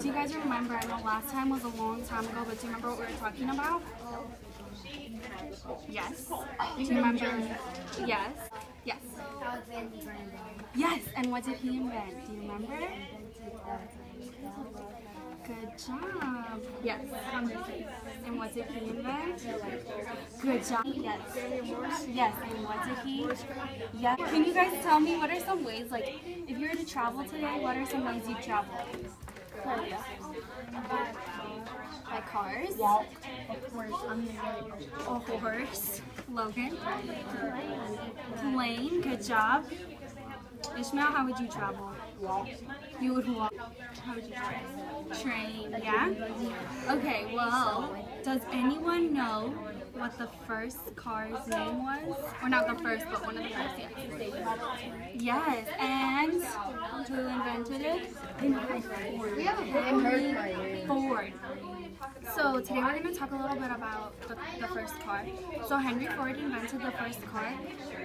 Do you guys remember? I know last time was a long time ago, but do you remember what we were talking about? Yes. Do you remember? Yes. Yes. Yes. And what did he invent? Do you remember? Good job. Yes. And what did he invent? Good job. Yes. Yes. And what did he? Yes. Can you guys tell me what are some ways, like, if you were to travel today, what are some ways you travel? By cars. Walk. A horse. Logan. Plane. Good job. Ishmael, how would you travel? Walk. You would walk. How would you travel? Train, yeah? Okay, well, does anyone know what the first car's name was? Or not the first, but one of the first, yes. And who invented it? Henry Ford. So today we're going to talk a little bit about the first car. So Henry Ford invented the first car,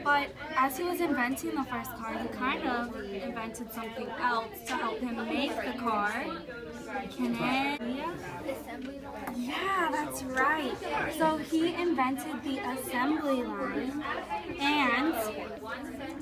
but as he was inventing the first car, he kind of invented something else to help him make the car. Yeah, that's right. So he invented the assembly line, and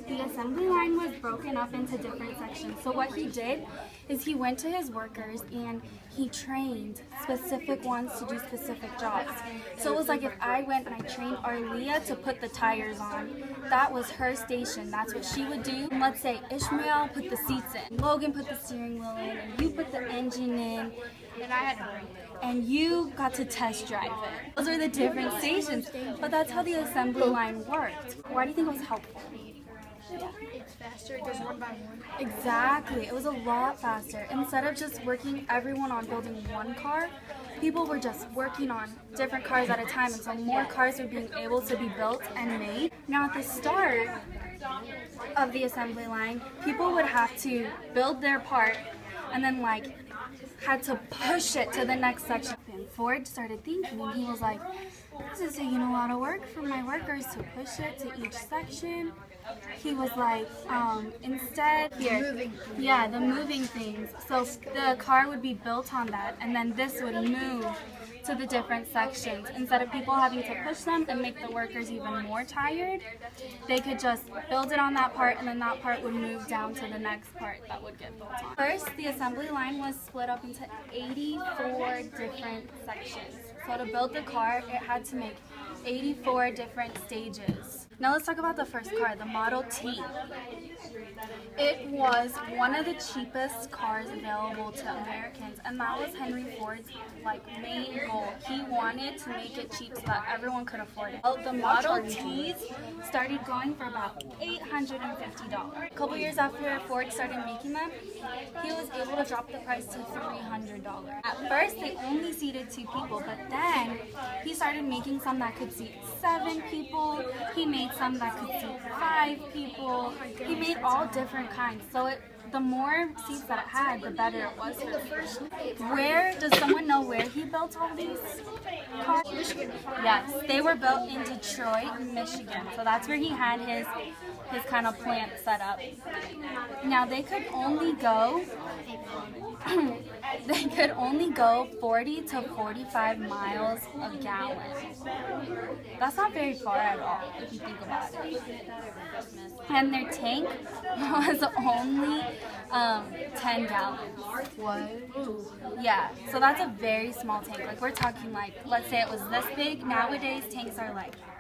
the assembly line was broken up into different sections. So what he did is he went to his workers and he trained specific ones to do specific jobs. So it was like if I went and I trained Arlia to put the tires on, that was her station. That's what she would do. And let's say Ishmael put the seats in, Logan put the steering wheel in, and you put the engine in, and I had to bring it. And you got to test drive it. Those are the different stations, but that's how the assembly line worked. Why do you think it was helpful? It's faster. It goes one by one. Exactly. It was a lot faster. Instead of just working everyone on building one car, people were just working on different cars at a time, and so more cars were being able to be built and made. Now at the start of the assembly line, people would have to build their part and then had to push it to the next section. And Ford started thinking, and he was like, this is taking a lot of work for my workers to push it to each section. He was like, instead, the moving things. So the car would be built on that, and then this would move to the different sections. Instead of people having to push them and make the workers even more tired, they could just build it on that part, and then that part would move down to the next part that would get built on. First, the assembly line was split up into 84 different sections. So to build the car, it had to make 84 different stages. Now let's talk about the first car, the Model T. It was one of the cheapest cars available to Americans, and that was Henry Ford's main goal. He wanted to make it cheap so that everyone could afford it. Well, the Model Ts started going for about $850. A couple years after Ford started making them, he was able to drop the price to $300. At first, they only seated 2 people, but then he started making some that could seat 7 people. He made some that could seat 5 people. He made all different kinds. So the more seats that it had, the better it was for the first. Does someone know where he built all these cars? Michigan. Yes, they were built in Detroit, Michigan. So that's where he had his kind of plant set up. Now they could only go 40 to 45 miles a gallon. That's not very far at all if you think about it. And their tank was only 10 gallons. What? Yeah, so that's a very small tank. We're talking let's say it was this big. Nowadays tanks are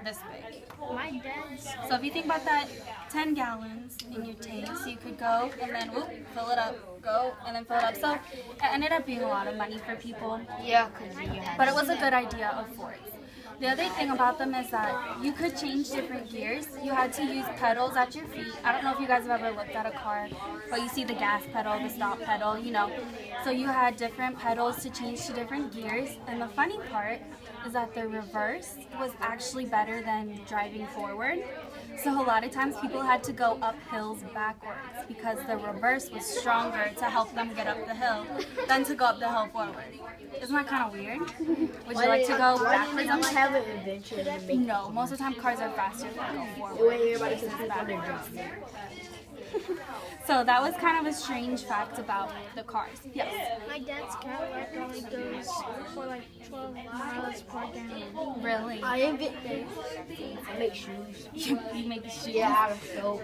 this big. My dad's. So if you think about that, 10 gallons in your tank, so you could go and then fill it up, go and then fill it up. So it ended up being a lot of money for people. Yeah, because you had. But it was a good idea of Ford's. The other thing about them is that you could change different gears. You had to use pedals at your feet. I don't know if you guys have ever looked at a car, but you see the gas pedal, the stop pedal, So you had different pedals to change to different gears. And the funny part is that the reverse was actually better than driving forward. So a lot of times people had to go up hills backwards because the reverse was stronger to help them get up the hill than to go up the hill forward. Isn't that kind of weird? Would you like to go backwards? Don't have an adventure to make. No, most of the time cars are faster if they go forward. Wait, everybody says backwards. So that was kind of a strange fact about the cars. Yes. My dad's Cadillac only goes for like 12 miles per gallon. Really? I make shoes. You make shoes Yeah, out of soap.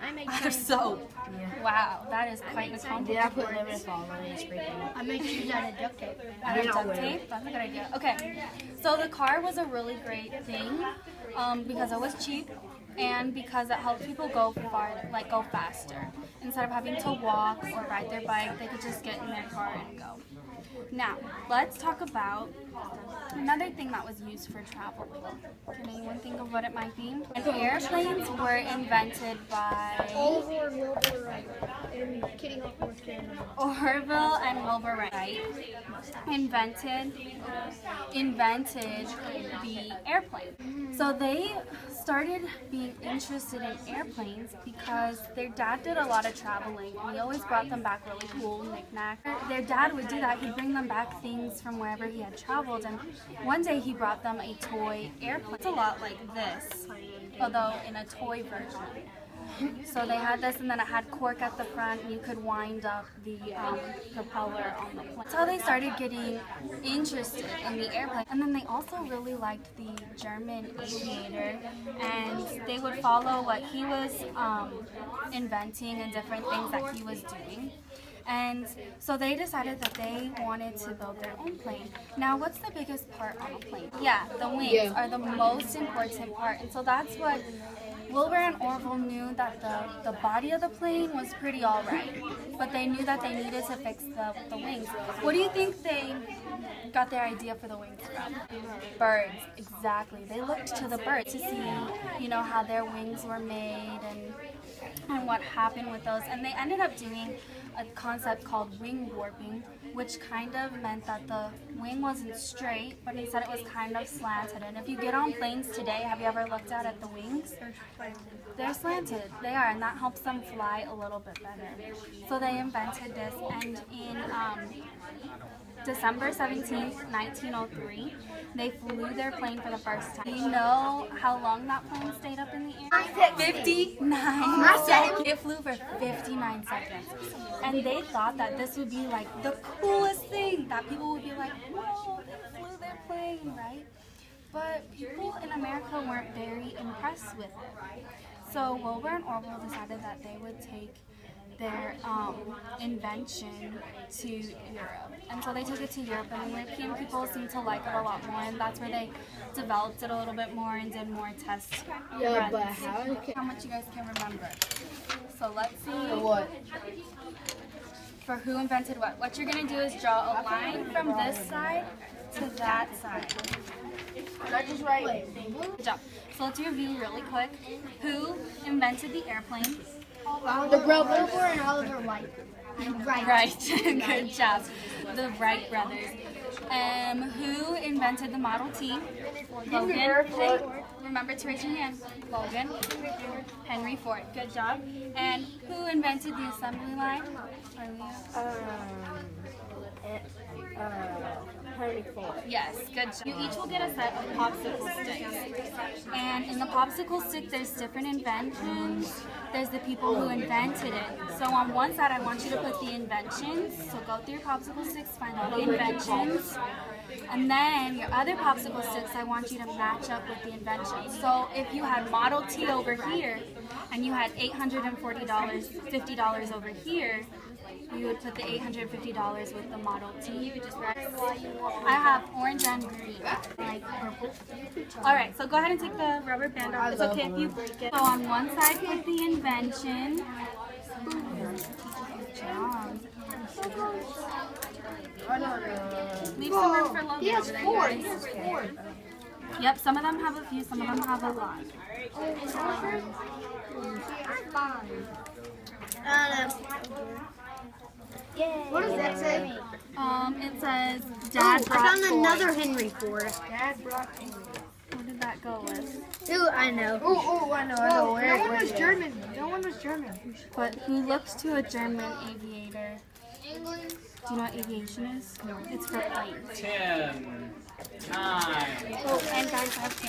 I make out of soap. Yeah. Wow, that is quite a Then I compliment. put lemon fall on it and spray paint. I make shoes out of duct tape. Out of You're not duct wearing tape? That's a good idea. Okay, so the car was a really great thing because it was cheap and because it helped people go go faster. Instead of having to walk or ride their bike, they could just get in their car and go. Now, let's talk about another thing that was used for travel. Can anyone think of what it might be? And airplanes were invented by Oliver and Wilbur Wright in Kitty Hawk, North Carolina. Orville and Wilbur Wright invented the airplane. So they started being interested in airplanes because their dad did a lot of traveling and he always brought them back really cool knickknacks. Their dad would do that. He'd bring them back things from wherever he had traveled, and one day he brought them a toy airplane. It's a lot like this, although in a toy version. So they had this, and then it had cork at the front, and you could wind up the propeller on the plane. That's how they started getting interested in the airplane. And then they also really liked the German aviator, and they would follow what he was inventing and different things that he was doing. And so they decided that they wanted to build their own plane. Now, what's the biggest part on a plane? Yeah, the wings are the most important part. And so that's what Wilbur and Orville knew, that the body of the plane was pretty all right, but they knew that they needed to fix the wings. What do you think they got their idea for the wings from? Birds, exactly. They looked to the birds to see, how their wings were made and what happened with those. And they ended up doing a concept called wing warping, which kind of meant that the wing wasn't straight, but instead it was kind of slanted. And if you get on planes today, have you ever looked out at the wings? They're slanted. They are, and that helps them fly a little bit better. So they invented this, and in December 17th, 1903, they flew their plane for the first time. Do you know how long that plane stayed up in the air? 59 seconds. It flew for 59 seconds. And they thought that this would be like the coolest thing, that people would be like, whoa, they flew their plane, right? But people in America weren't very impressed with it. So Wilbur and Orville decided that they would take their invention to Europe. And so they took it to Europe, and the European people seemed to like it a lot more, and that's where they developed it a little bit more and did more tests. Yeah, but How much you guys can remember? So let's see. what? For who invented what. What you're going to do is draw a line from this side to that side. I just write. Good job. So let's review really quick. Who invented the airplane? The Wilbur and Oliver Wright. Right. Good job. The Wright brothers. Who invented the Model T? Logan. Remember to raise your hand. Logan. Henry Ford. Good job. And who invented the assembly line? Henry Ford. Yes, good job. You each will get a set of popsicle sticks. And in the popsicle stick, there's different inventions. There's the people who invented it. So on one side, I want you to put the inventions. So go through your popsicle sticks, find all the inventions. And then your other popsicle sticks, I want you to match up with the inventions. So if you had Model T over here, and you had $850 over here, you would put the $850 with the Model T. You would just write. I have orange and green, like purple. All right, so go ahead and take the rubber band off. It's okay if you break it. So on one side, put the invention. Good job. Leave some room for Logan. He has over there, four. guys. He has four. Yep, some of them have a few, some of them have a lot. What does that say? It says Dad I brought found toys. another Henry Ford. What did that go with? Ooh, I know. Oh, I know. No one was German. No one was German. But who looks to a German aviator? Do you know what aviation is? No. It's for planes. 10, 9. Oh, and guys, I have 10.